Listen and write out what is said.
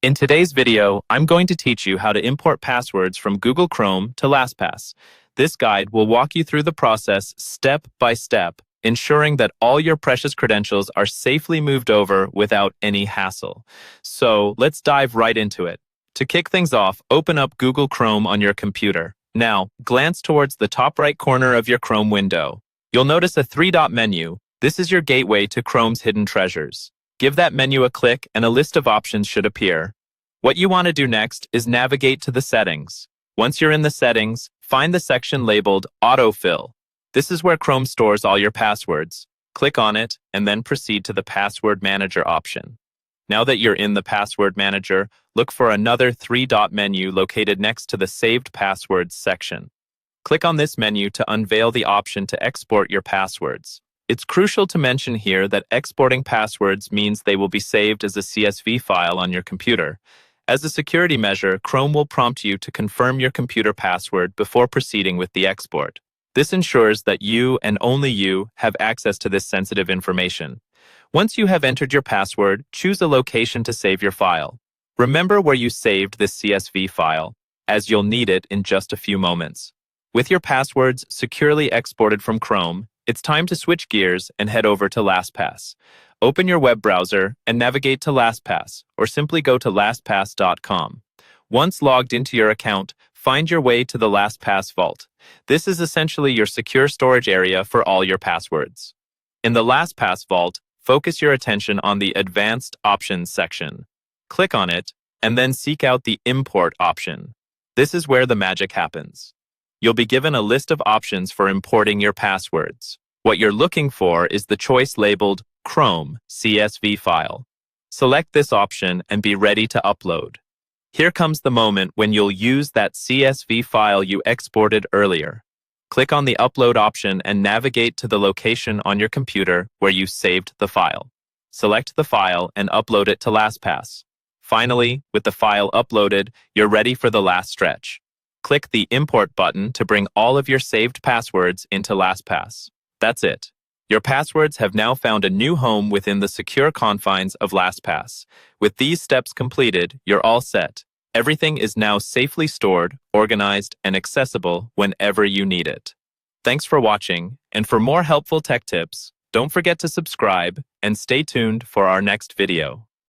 In today's video, I'm going to teach you how to import passwords from Google Chrome to LastPass. This guide will walk you through the process step by step, ensuring that all your precious credentials are safely moved over without any hassle. So let's dive right into it. To kick things off, open up Google Chrome on your computer. Now, glance towards the top right corner of your Chrome window. You'll notice a three-dot menu. This is your gateway to Chrome's hidden treasures. Give that menu a click and a list of options should appear. What you want to do next is navigate to the settings. Once you're in the settings, find the section labeled Autofill. This is where Chrome stores all your passwords. Click on it and then proceed to the Password Manager option. Now that you're in the Password Manager, look for another three-dot menu located next to the Saved Passwords section. Click on this menu to unveil the option to export your passwords. It's crucial to mention here that exporting passwords means they will be saved as a CSV file on your computer. As a security measure, Chrome will prompt you to confirm your computer password before proceeding with the export. This ensures that you and only you have access to this sensitive information. Once you have entered your password, choose a location to save your file. Remember where you saved this CSV file, as you'll need it in just a few moments. With your passwords securely exported from Chrome, it's time to switch gears and head over to LastPass. Open your web browser and navigate to LastPass, or simply go to lastpass.com. Once logged into your account, find your way to the LastPass vault. This is essentially your secure storage area for all your passwords. In the LastPass vault, focus your attention on the Advanced Options section. Click on it, and then seek out the Import option. This is where the magic happens. You'll be given a list of options for importing your passwords. What you're looking for is the choice labeled Chrome CSV file. Select this option and be ready to upload. Here comes the moment when you'll use that CSV file you exported earlier. Click on the Upload option and navigate to the location on your computer where you saved the file. Select the file and upload it to LastPass. Finally, with the file uploaded, you're ready for the last stretch. Click the Import button to bring all of your saved passwords into LastPass. That's it. Your passwords have now found a new home within the secure confines of LastPass. With these steps completed, you're all set. Everything is now safely stored, organized, and accessible whenever you need it. Thanks for watching, and for more helpful tech tips, don't forget to subscribe and stay tuned for our next video.